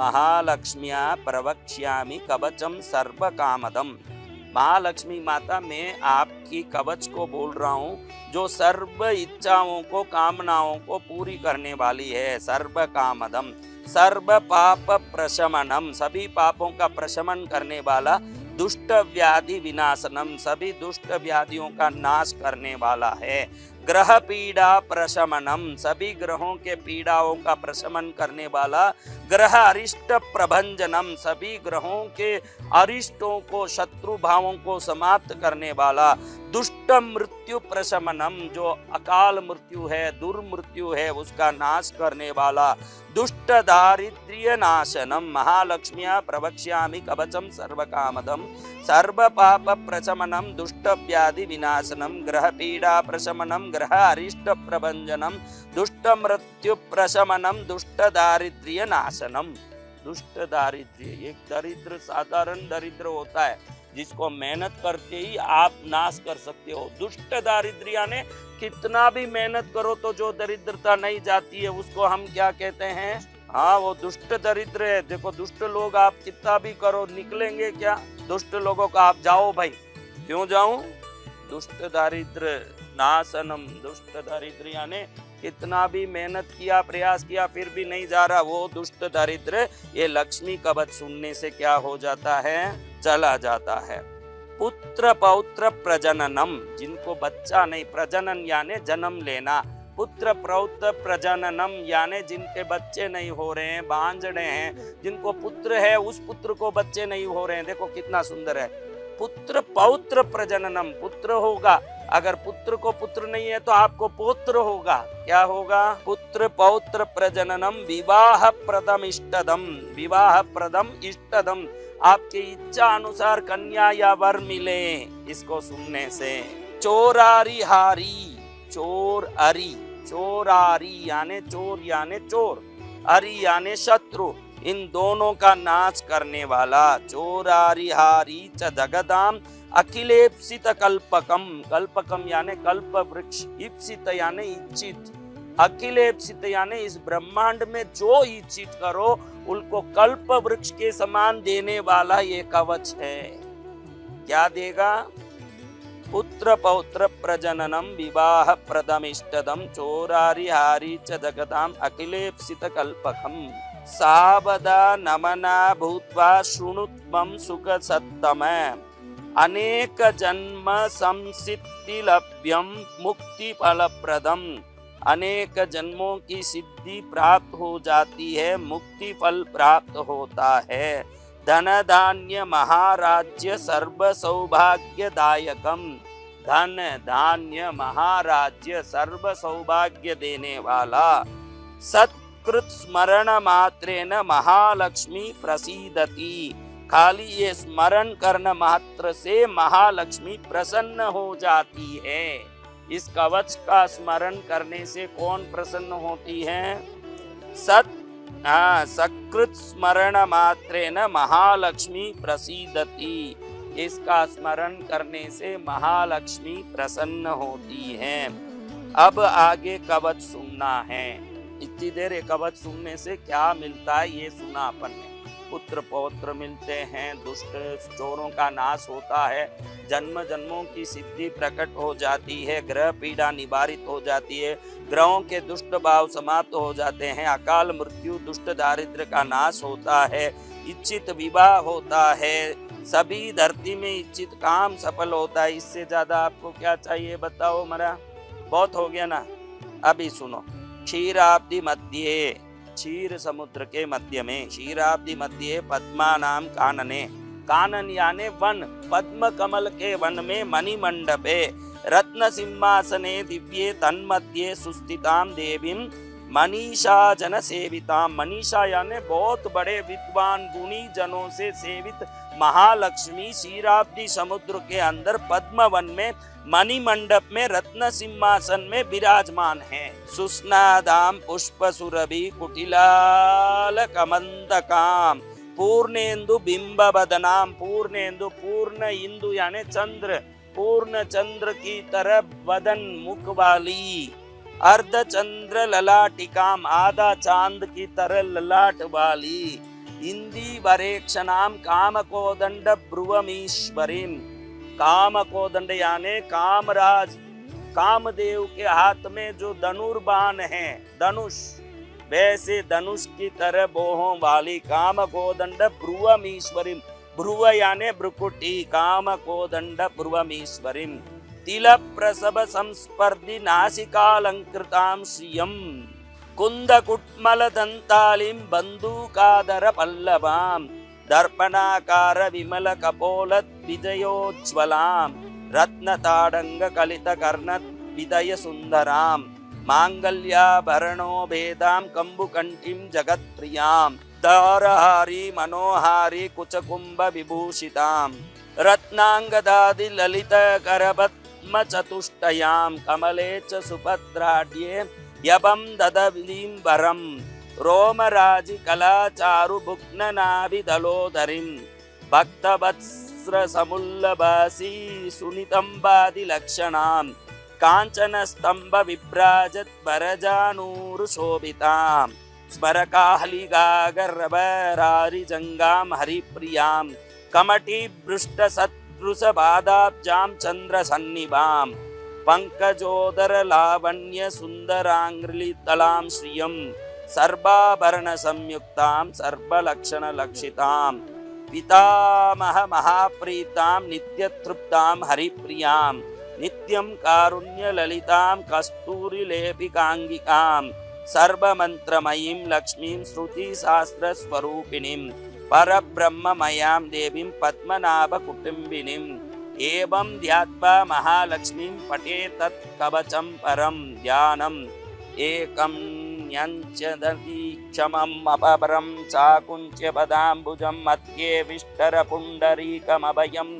महालक्ष्म्या प्रवक्ष्यामि कवचम सर्व कामदम। महालक्ष्मी माता, मैं आपकी कवच को बोल रहा हूँ जो सर्व इच्छाओं को, कामनाओं को पूरी करने वाली है। सर्व कामदम, सर्व पाप प्रशमनम, सभी पापों का प्रशमन करने वाला। दुष्ट व्याधि विनाशनम, सभी दुष्ट व्याधियों का नाश करने वाला है। ग्रह पीड़ा प्रशमनम, सभी ग्रहों के पीड़ाओं का प्रशमन करने वाला। ग्रह अरिष्ट प्रभंजनम, सभी ग्रहों के अरिष्टों को, शत्रु भावों को समाप्त करने वाला। दुष्ट मृत्यु प्रशमनम, जो अकाल मृत्यु है, दुर्मृत्यु है, उसका नाश करने वाला। दुष्ट दारिद्र्य नाशनम, महालक्ष्म्या प्रवक्ष्यामि कवचम सर्व कामदम। सर्व पाप प्रशमनम, दुष्ट व्याधि विनाशनम, ग्रह पीड़ा प्रशमनम, ग्रह अरिष्ट प्रभंजनम, दुष्ट मृत्यु प्रशमनम, दुष्ट दारिद्र्य नाशनम। दुष्ट दारिद्र्य, एक दरिद्र साधारण दरिद्र होता है जिसको मेहनत करके ही आप नाश कर सकते हो। दुष्ट दारिद्र्य यानी कितना भी मेहनत करो तो जो दरिद्रता नहीं जाती है उसको हम क्या कहते हैं? हाँ, वो दुष्ट दरिद्र है। देखो, दुष्ट लोग आप कितना भी करो निकलेंगे क्या? दुष्ट लोगों का आप जाओ भाई, क्यों जाऊं? दुष्ट दारिद्र नाशनम, दुष्ट दारिद्र यानी कितना भी मेहनत किया, प्रयास किया, फिर भी नहीं जा रहा, वो दुष्ट दारिद्र। ये लक्ष्मी कवच सुनने से क्या हो जाता है? चला जाता है। पुत्र पौत्र प्रजननम, जिनको बच्चा नहीं, प्रजनन यानी जन्म लेना। पुत्र पौत्र प्रजननम यानी जिनके बच्चे नहीं हो रहे हैं, बांझड़े हैं, जिनको पुत्र है उस पुत्र को बच्चे नहीं हो रहे हैं। देखो कितना सुंदर है। पुत्र पौत्र प्रजननम, पुत्र होगा। अगर पुत्र को पुत्र नहीं है तो आपको पौत्र होगा। क्या होगा? पुत्र पौत्र प्रजननम, विवाह प्रदम इष्टदम, विवाह प्रदम इष्टदम, आपकी इच्छा अनुसार कन्या या वर मिले इसको सुनने से। चोरारी हारी, चोर अरी, चोरारी यानी चोर यानी चोर, अरी यानी शत्रु, इन दोनों का नाश करने वाला। चोरारी हारी च जगदाम अखिलेप्सित कल्पकम, कल्पकम यानी कल्प वृक्ष, इप्सित यानी इच्छित, अखिलेप्सित यानी इस ब्रह्मांड में जो इच्छित करो उनको कल्प वृक्ष के समान देने वाला ये कवच है। क्या देगा? पुत्र पौत्र प्रजननम, विवाह प्रदमिष्टदम, चोरारी हारी च जगदाम अखिलेप्सित कल्पकम। सावदा नमना भूत्वा शृणुत्वं सुख सत्तम, अनेक जन्म संसिद्धि लभ्यम मुक्ति फलप्रदम, अनेक जन्मों की सिद्धि प्राप्त हो जाती है, मुक्ति फल प्राप्त होता है। धन धान्य महाराज्य सर्व सौभाग्यदायकम, धन धान्य महाराज्य सर्व सौभाग्य देने वाला। सत्कृत स्मरण मात्रेन महालक्ष्मी प्रसीदति, खाली ये स्मरण करने मात्र से महालक्ष्मी प्रसन्न हो जाती है। इस कवच का स्मरण करने से कौन प्रसन्न होती है? सकृत स्मरण मात्रेन महालक्ष्मी प्रसीदति, इसका स्मरण करने से महालक्ष्मी प्रसन्न होती है। अब आगे कवच सुनना है। इतनी देर ये कवच सुनने से क्या मिलता है ये सुना अपन ने। पुत्र पौत्र मिलते हैं, दुष्ट चोरों का नाश होता है, जन्म जन्मों की सिद्धि प्रकट हो जाती है, ग्रह पीड़ा निवारित हो जाती है, ग्रहों के दुष्ट भाव समाप्त हो जाते हैं, अकाल मृत्यु दुष्ट दारिद्र्य का नाश होता है, इच्छित विवाह होता है, सभी धरती में इच्छित काम सफल होता है। इससे ज्यादा आपको क्या चाहिए बताओ? मरा बहुत हो गया ना। अभी सुनो। क्षीराब्दि मध्य, क्षीर समुद्र के मध्य में, क्षीराब्दि मध्य पद्मानाम कानने, कानन यानी वन, पद्म कमल के वन में मणिमंडपे रत्न सिंहासने दिव्ये तन्मध्ये सुस्थिताम देवीं मनीषा जन सेविताम, मनीषा यानी बहुत बड़े विद्वान गुणी जनों से सेवित महालक्ष्मी क्षीराब्दि समुद्र के अंदर पद्म वन में मणिमंडप में रत्न सिंहासन में विराजमान है। सुस्नादाम पुष्प सुरभि कुटिलाल कमंदकाम पूर्णेन्दु बिंब बदनाम, पूर्णेन्दु पूर्ण इंदु यानी चंद्र, पूर्ण चंद्र की तरह बदन मुख वाली, अर्ध चंद्र ललाटिकाम आधा चांद की तरह ललाट वाली, इंदीवरेक्षणाम कामकोदंड ब्रुवमीश्वरीम। कामकोदंड यानी कामराज, कामदेव के हाथ में जो धनुर्बाण है, धनुष, वैसे धनुष की तरह बोहों वाली कामकोदंड ब्रुवमीश्वरीम। ब्रुव यानी भ्रुकुटी, कामकोदंड ब्रुवमीश्वरीम। तिल प्रसव संस्पर्धि नासिकालंकृतां श्रियं, कुंद कुट्मल दंतालिं बंदूकादर पल्लवां, दर्पणाकार विमल कपोल विजयोज्ज्वलां, रत्नताडंग कलित कर्ण विदय सुंदरां, मांगल्याभरणो भेदां कंबुकंठीं जगत्प्रियां, दारहारी मनोहारी कुचकुंभ विभूषितां, रत्नांगदादि ललित करपद्म चतुष्टयां, कमले च सुभद्राढ्ये यवं ददवीं वरं, रोमराजि कलाचारु भुग्ननाभिदलोदरीं, भक्तवत्स्र समुल्लभासी सुनितंबादि लक्षणां, कांचन स्तंभ विभ्राजत् वरजानूर शोभितां, स्मरकाहलिगागर्भरारि जंगां हरिप्रियां, कमटी भृष्ट सत्रुस बादाब्जां चंद्र सन्निभां, पंकजोदर लावण्य सुंदरांग्रितलां श्रियं, सर्वाभरण संयुक्तां सर्वलक्षण लक्षितां, पितामह महाप्रीतां नित्य तृप्तां हरिप्रियां, नित्यं कारुण्य ललितां कस्तूरी लेपिकांगिकां, सर्वमंत्रमयीं लक्ष्मीं श्रुति शास्त्र स्वरूपिणीं, परब्रह्ममयां देवीं पद्मनाभ कुटुंबिनीं, एवं ध्यात्वा महालक्ष्मीं पठेत् तत् कवचं परं ध्यानम्, एकं न्यञ्चदतीक्षमम् अपरं चाकुञ्च्य पदाम्बुजं मध्ये विष्टर पुण्डरीकमभयं,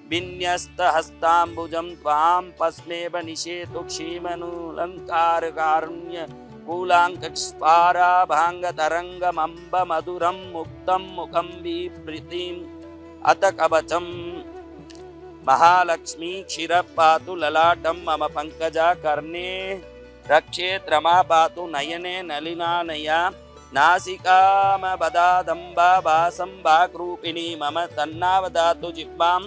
विन्यस्तहस्ताम्बुजं त्वां पस्मेव निषेतु क्षीमनुलङ्कारकारुण्य कूलाङ्कस्पाराभाङ्गतरङ्गमम्ब मधुरं मुक्तं मुखं बिभृतिम् अथ कवचं। महालक्ष्मी क्षीरः पातु ललाटं मम पंकजा, कर्णे रक्षेत् रमा पातु नयने नलिनानया, नासिकामवदादम्बा भासं वाक्रूपिणी मम, तन्नावदातु जिह्वां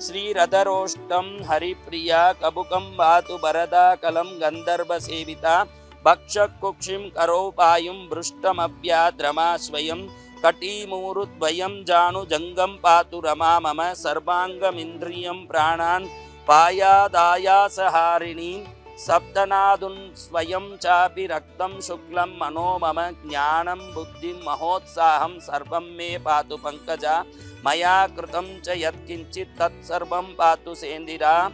श्रीरधरोष्टं हरिप्रिया, कबुकं वातु वरदाकलं गन्धर्वसेविता, भक्षकुक्षिं करोपायुं भृष्टमव्याद्रमा स्वयं, कटीमूरुद्वयं जानुजंगं पातु रमा मम, सर्वांगमिन्द्रियं प्राणान् पायादायासहारिणी, सप्तनादुन् स्वयं चापि रक्तं शुक्लं मनो मम, ज्ञानं बुद्धिं महोत्साहं सर्वं मे पातु पंकजा, मया कृतं च यत्किञ्चित् तत्सर्वं पातु सेन्दिरा,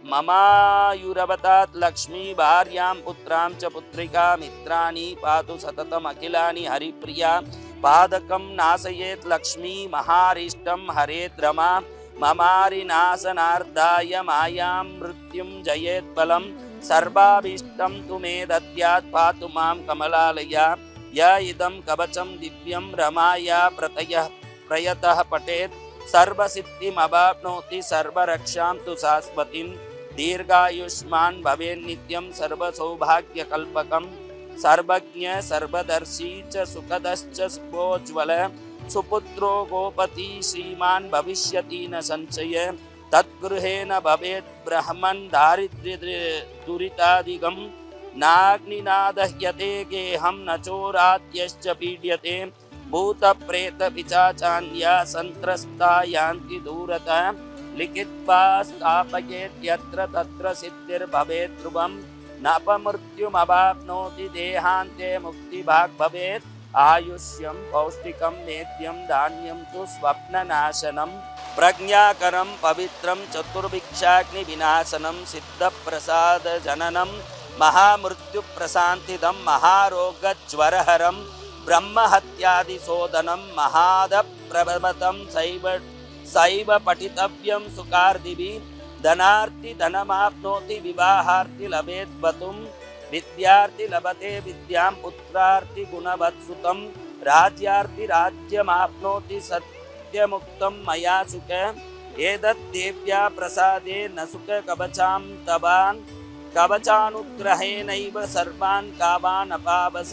ममायुरवतात् लक्ष्मी भार्यां पुत्रां च पुत्रिका, मित्राणि पातु सततम् अखिलानि हरिप्रिया, पादकं नासयेत् लक्ष्मी महारिष्टं हरेत् रमा, ममारिनाशनार्धाय मायां मृत्युं जयेत् बलं, सर्वाभीष्टं तु मे दद्यात् पातु मां कमलालया, य इदं कवचं दिव्यं रमाया प्रयतः पठेत्, सर्वसिद्धिमवाप्नोति सर्वरक्षां तु शाश्वतीं, दीर्घायुष्मान् भवेन्नित्यं सर्वसौभाग्यकल्पकं, सर्वज्ञ सर्वदर्शी च सुखदश्च शुभोज्ज्वल, सुपुत्रो गोपति श्रीमान् भविष्यति न संशय, तद्गृहेण भवेत् ब्रह्मन् दारिद्र्यदुरितादिगं, नाग्निनादह्यते गेहं न चोराद्यश्च पीड्यते, भूतप्रेतपिशाचान्या सन्त्रस्ता यान्ति दूरतः, लिखित्वा स्थापयेत् यत्र तत्र सिद्धिर्भवेत् ध्रुवं, नापमृत्युमवाप्नोति देहान्ते मुक्तिभाग् भवेत्, आयुष्यं पौष्टिकं मेद्यं धान्यं तु स्वप्ननाशनं, प्रज्ञाकरं पवित्रं चतुर्भिक्षाग्निविनाशनं, सिद्धप्रसादजननं महामृत्युप्रशान्तिदं, महारोगज्वरहरं ब्रह्महत्यादिशोधनं, महादप्रभतं सैव पठितव्यं सुकार्दिभिः, धनार्थी धनमाप्नोति विवाहार्थी लभेत् वतुं, विद्यार्थी लभते विद्यां पुत्रार्थी गुणवत्सुतं, राज्यार्थी राज्यमाप्नोति सत्यमुक्तं मया सुख, एतत् देव्या प्रसादे न सुख कवचां तवान्, कवचानुग्रहेणैव सर्वान् कावान् अपावस,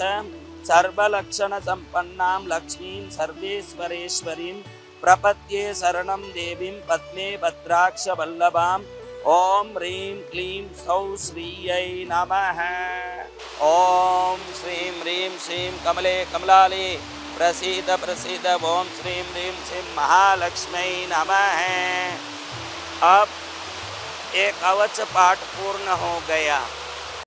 सर्वलक्षण संपन्नां लक्ष्मीं सर्वेश्वरेश्वरीं प्रपद्ये शरणं देवीं पद्मे भद्राक्ष वल्लभाम् ओम ह्रीं क्लीं सौः श्रियै नमः। ओम श्रीं ह्रीं श्रीं कमले कमलाले प्रसीद प्रसीद ओम श्रीं ह्रीं श्रीं महालक्ष्मी नमः। अब एक कवच पाठ पूर्ण हो गया।